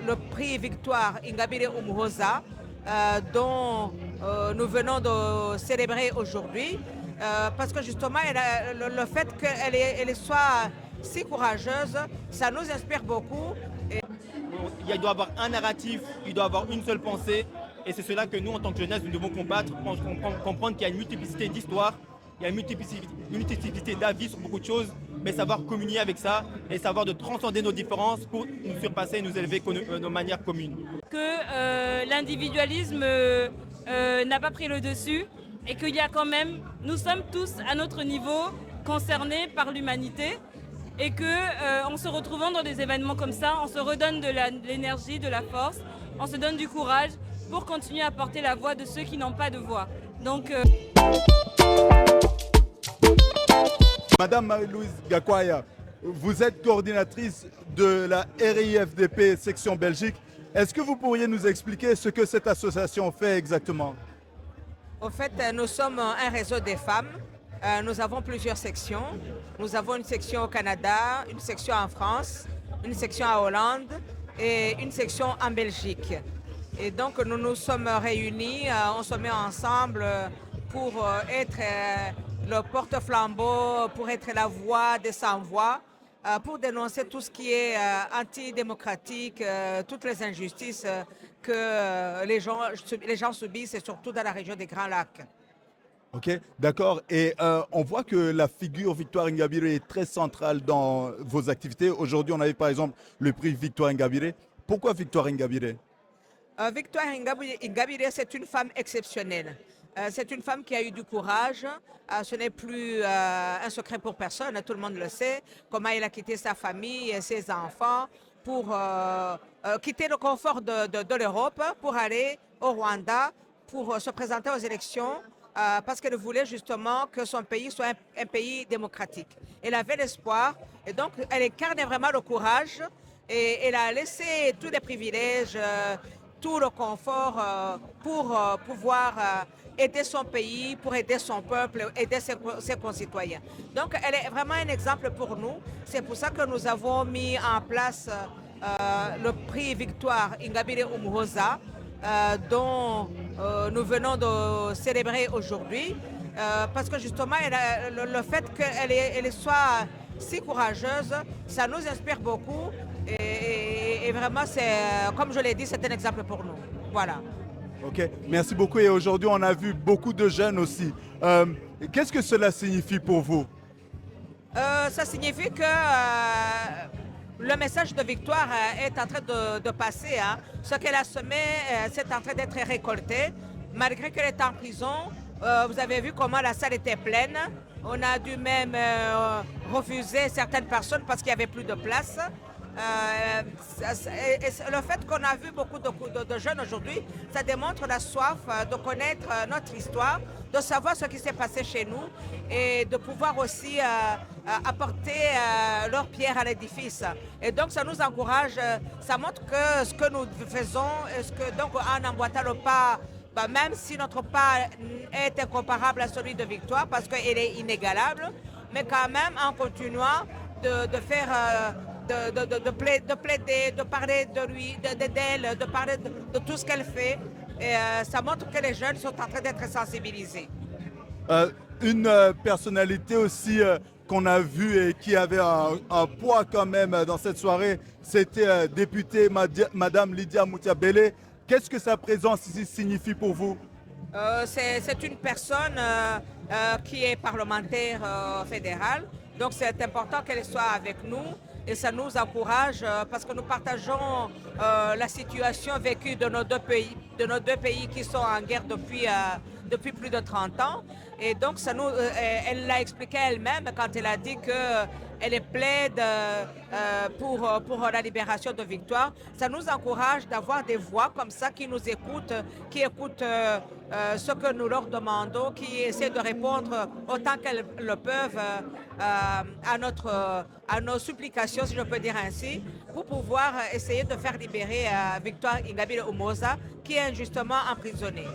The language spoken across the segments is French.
le prix Victoire Ingabire Umuhoza, dont nous venons de célébrer aujourd'hui, parce que justement, le fait qu'elle soit si courageuse, ça nous inspire beaucoup. Il doit y avoir un narratif, il doit y avoir une seule pensée. Et c'est cela que nous, en tant que jeunesse, nous devons combattre, comprendre qu'il y a une multiplicité d'histoires, il y a une multiplicité d'avis sur beaucoup de choses, mais savoir communier avec ça et savoir de transcender nos différences pour nous surpasser et nous élever de manière commune. Que l'individualisme n'a pas pris le dessus et qu'il y a quand même, nous sommes tous à notre niveau concernés par l'humanité et que en se retrouvant dans des événements comme ça, on se redonne de l'énergie, de la force, on se donne du courage pour continuer à porter la voix de ceux qui n'ont pas de voix. Donc, Madame Marie-Louise Gakwaya, vous êtes coordinatrice de la RIFDP section Belgique. Est-ce que vous pourriez nous expliquer ce que cette association fait exactement? En fait, nous sommes un réseau des femmes. Nous avons plusieurs sections. Nous avons une section au Canada, une section en France, une section en Hollande et une section en Belgique. Et donc, nous nous sommes réunis, on se met ensemble pour être le porte-flambeau, pour être la voix des sans-voix, pour dénoncer tout ce qui est antidémocratique, toutes les injustices que les gens subissent, et surtout dans la région des Grands Lacs. Ok, d'accord. Et on voit que la figure Victoire Ingabire est très centrale dans vos activités. Aujourd'hui, on avait par exemple le prix Victoire Ingabire. Pourquoi Victoire Ingabire? Victoire Ingabire, c'est une femme exceptionnelle. C'est une femme qui a eu du courage. Ce n'est plus un secret pour personne, tout le monde le sait. Comment elle a quitté sa famille et ses enfants pour quitter le confort de l'Europe pour aller au Rwanda, pour se présenter aux élections, parce qu'elle voulait justement que son pays soit un pays démocratique. Elle avait l'espoir et donc elle incarnait vraiment le courage et elle a laissé tous les privilèges, tout le confort pour pouvoir aider son pays, pour aider son peuple, aider ses concitoyens. Donc elle est vraiment un exemple pour nous. C'est pour ça que nous avons mis en place le prix Victoire Ingabire Umuhoza, dont nous venons de célébrer aujourd'hui, parce que justement le fait qu'elle soit si courageuse, ça nous inspire beaucoup. Et vraiment, comme je l'ai dit, c'est un exemple pour nous. Voilà. Ok, merci beaucoup. Et aujourd'hui, on a vu beaucoup de jeunes aussi. Qu'est-ce que cela signifie pour vous? Ça signifie que le message de victoire est en train de passer. Hein. Ce qu'elle a semé, c'est en train d'être récolté. Malgré qu'elle est en prison, vous avez vu comment la salle était pleine. On a dû même refuser certaines personnes parce qu'il n'y avait plus de place. Le fait qu'on a vu beaucoup de jeunes aujourd'hui, ça démontre la soif de connaître notre histoire, de savoir ce qui s'est passé chez nous et de pouvoir aussi apporter leur pierre à l'édifice. Et donc ça nous encourage, ça montre que ce que nous faisons, donc en emboîtant le pas, même si notre pas est incomparable à celui de Victoire parce qu'elle est inégalable, mais quand même en continuant de faire... De plaider, de parler de lui, d'elle, de parler de tout ce qu'elle fait. Et ça montre que les jeunes sont en train d'être sensibilisés. Une personnalité aussi qu'on a vue et qui avait un poids quand même dans cette soirée, c'était députée Madame Lydia Mutiabele. Qu'est-ce que sa présence ici signifie pour vous? C'est une personne qui est parlementaire fédérale. Donc c'est important qu'elle soit avec nous. Et ça nous encourage parce que nous partageons la situation vécue de nos deux pays qui sont en guerre depuis plus de 30 ans. Et donc, elle l'a expliqué elle-même quand elle a dit qu'elle plaide pour la libération de Victoire. Ça nous encourage d'avoir des voix comme ça qui nous écoutent, qui écoutent ce que nous leur demandons, qui essaient de répondre autant qu'elles le peuvent à nos supplications, si je peux dire ainsi, pour pouvoir essayer de faire libérer Victoire Ingabire Umuhoza, qui est injustement emprisonnée.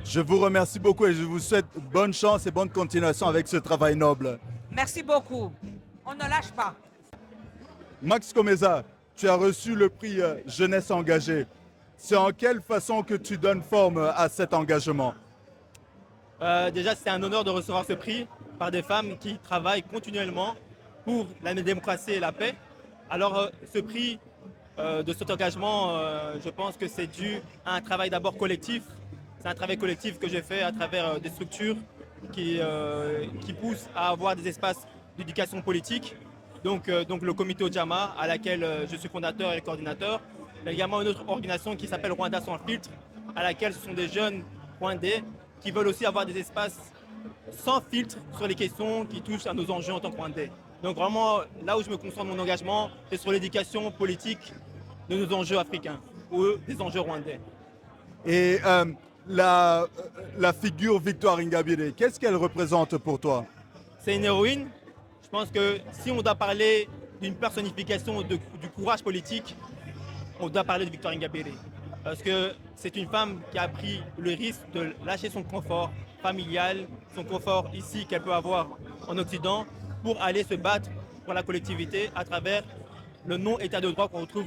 Je vous remercie beaucoup et je vous souhaite bonne chance et bonne continuation avec ce travail noble. Merci beaucoup. On ne lâche pas. Max Komeza, tu as reçu le prix Jeunesse engagée. C'est en quelle façon que tu donnes forme à cet engagement? Déjà, c'est un honneur de recevoir ce prix par des femmes qui travaillent continuellement pour la démocratie et la paix. Alors, ce prix de cet engagement, je pense que c'est dû à un travail d'abord collectif. C'est un travail collectif que j'ai fait à travers des structures qui poussent à avoir des espaces d'éducation politique. Donc le comité Ojama, à laquelle je suis fondateur et coordinateur. Il y a également une autre organisation qui s'appelle Rwanda sans filtre, à laquelle ce sont des jeunes rwandais qui veulent aussi avoir des espaces sans filtre sur les questions qui touchent à nos enjeux en tant que Rwandais. Donc vraiment, là où je me concentre mon engagement, c'est sur l'éducation politique de nos enjeux africains ou des enjeux rwandais. Et la figure Victoire Ingabire, qu'est-ce qu'elle représente pour toi? C'est une héroïne. Je pense que si on doit parler d'une personnification du courage politique, on doit parler de Victoire Ingabire. Parce que c'est une femme qui a pris le risque de lâcher son confort familial, son confort ici qu'elle peut avoir en Occident, pour aller se battre pour la collectivité à travers le non-état de droit qu'on retrouve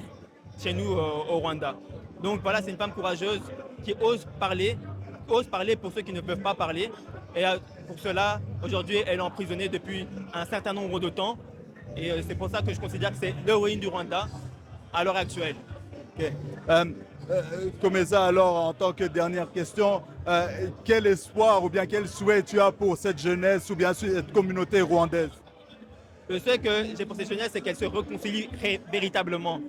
chez nous au Rwanda. Donc voilà, c'est une femme courageuse qui ose parler pour ceux qui ne peuvent pas parler. Et pour cela, aujourd'hui, elle est emprisonnée depuis un certain nombre de temps. Et c'est pour ça que je considère que c'est l'héroïne du Rwanda à l'heure actuelle. Okay. Komeza, alors, en tant que dernière question, quel espoir ou bien quel souhait tu as pour cette jeunesse ou bien cette communauté rwandaise? Le souhait que j'ai pour cette jeunesse, c'est qu'elle se réconcilie véritablement.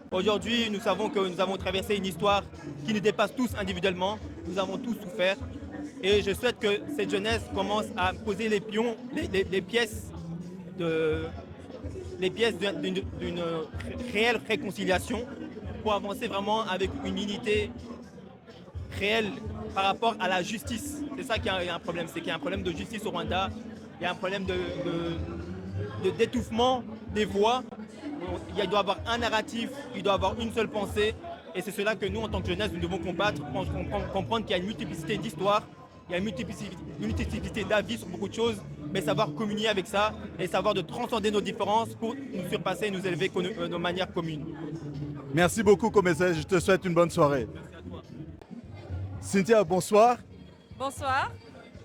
Aujourd'hui, nous savons que nous avons traversé une histoire qui nous dépasse tous individuellement. Nous avons tous souffert. Et je souhaite que cette jeunesse commence à poser les pions, les pièces d'une réelle réconciliation pour avancer vraiment avec une unité réelle par rapport à la justice. C'est ça qu'il y a un problème, c'est qu'il y a un problème de justice au Rwanda, il y a un problème d'étouffement des voix. Il doit y avoir un narratif, il doit y avoir une seule pensée. Et c'est cela que nous, en tant que jeunesse, nous devons combattre, comprendre qu'il y a une multiplicité d'histoires, il y a une multiplicité d'avis sur beaucoup de choses, mais savoir communier avec ça et savoir de transcender nos différences pour nous surpasser et nous élever de manière commune. Merci beaucoup, Komeza. Je te souhaite une bonne soirée. Cynthia, bonsoir. Bonsoir.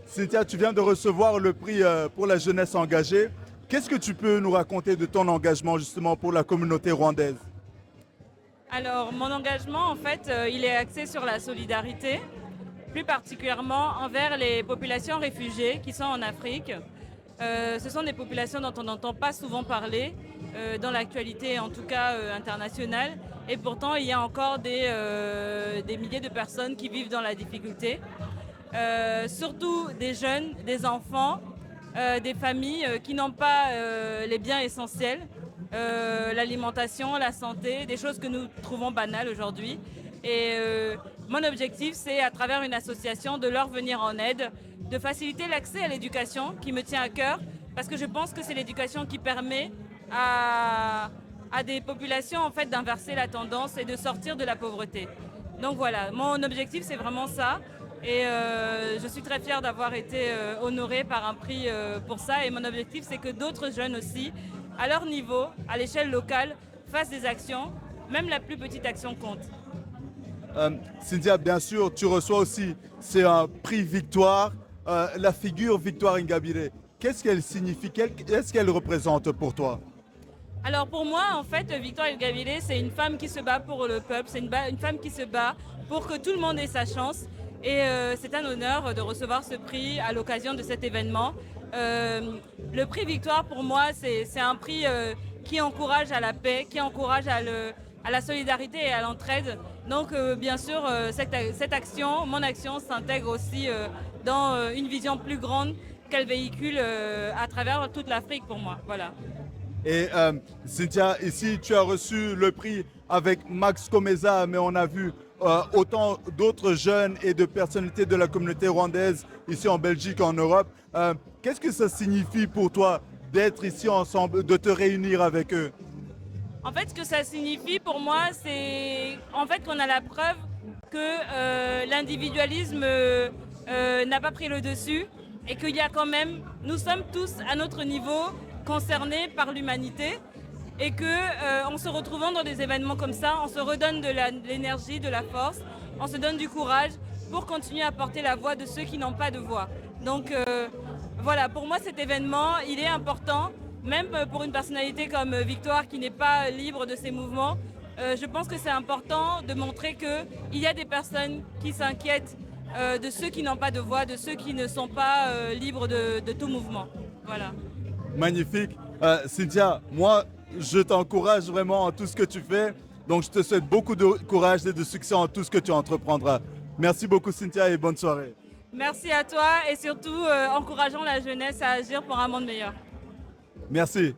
Cynthia, tu viens de recevoir le prix pour la jeunesse engagée. Qu'est-ce que tu peux nous raconter de ton engagement justement pour la communauté rwandaise? Alors, mon engagement, en fait, il est axé sur la solidarité, plus particulièrement envers les populations réfugiées qui sont en Afrique. Ce sont des populations dont on n'entend pas souvent parler, dans l'actualité en tout cas internationale. Et pourtant, il y a encore des milliers de personnes qui vivent dans la difficulté. Surtout des jeunes, des enfants, des familles qui n'ont pas les biens essentiels, l'alimentation, la santé, des choses que nous trouvons banales aujourd'hui. Et mon objectif, c'est à travers une association de leur venir en aide, de faciliter l'accès à l'éducation qui me tient à cœur, parce que je pense que c'est l'éducation qui permet à des populations en fait, d'inverser la tendance et de sortir de la pauvreté. Donc voilà, mon objectif, c'est vraiment ça. Et je suis très fière d'avoir été honorée par un prix pour ça. Et mon objectif, c'est que d'autres jeunes aussi, à leur niveau, à l'échelle locale, fassent des actions. Même la plus petite action compte. Cynthia, bien sûr, tu reçois aussi, c'est un prix Victoire, la figure Victoire Ingabire. Qu'est-ce qu'elle signifie? Qu'est-ce qu'elle représente pour toi? Alors pour moi, en fait, Victoire Ingabire, c'est une femme qui se bat pour le peuple. C'est une femme qui se bat pour que tout le monde ait sa chance. Et c'est un honneur de recevoir ce prix à l'occasion de cet événement. Le prix Victoire, pour moi, c'est un prix qui encourage à la paix, qui encourage à la solidarité et à l'entraide. Donc, bien sûr, cette action, mon action, s'intègre aussi dans une vision plus grande qu'elle véhicule à travers toute l'Afrique pour moi. Voilà. Et Cynthia, ici, tu as reçu le prix avec Max Komeza, mais on a vu autant d'autres jeunes et de personnalités de la communauté rwandaise ici en Belgique, en Europe. Qu'est-ce que ça signifie pour toi d'être ici ensemble, de te réunir avec eux? En fait, ce que ça signifie pour moi, c'est en fait qu'on a la preuve que l'individualisme n'a pas pris le dessus et qu'il y a quand même, nous sommes tous à notre niveau concernés par l'humanité et que en se retrouvant dans des événements comme ça, on se redonne de l'énergie, de la force, on se donne du courage pour continuer à porter la voix de ceux qui n'ont pas de voix. Donc voilà, pour moi cet événement, il est important, même pour une personnalité comme Victoire qui n'est pas libre de ses mouvements. Je pense que c'est important de montrer qu'il y a des personnes qui s'inquiètent de ceux qui n'ont pas de voix, de ceux qui ne sont pas libres de tout mouvement. Voilà. Magnifique. Cynthia, moi, je t'encourage vraiment en tout ce que tu fais. Donc, je te souhaite beaucoup de courage et de succès en tout ce que tu entreprendras. Merci beaucoup, Cynthia, et bonne soirée. Merci à toi et surtout encourageons la jeunesse à agir pour un monde meilleur. Merci.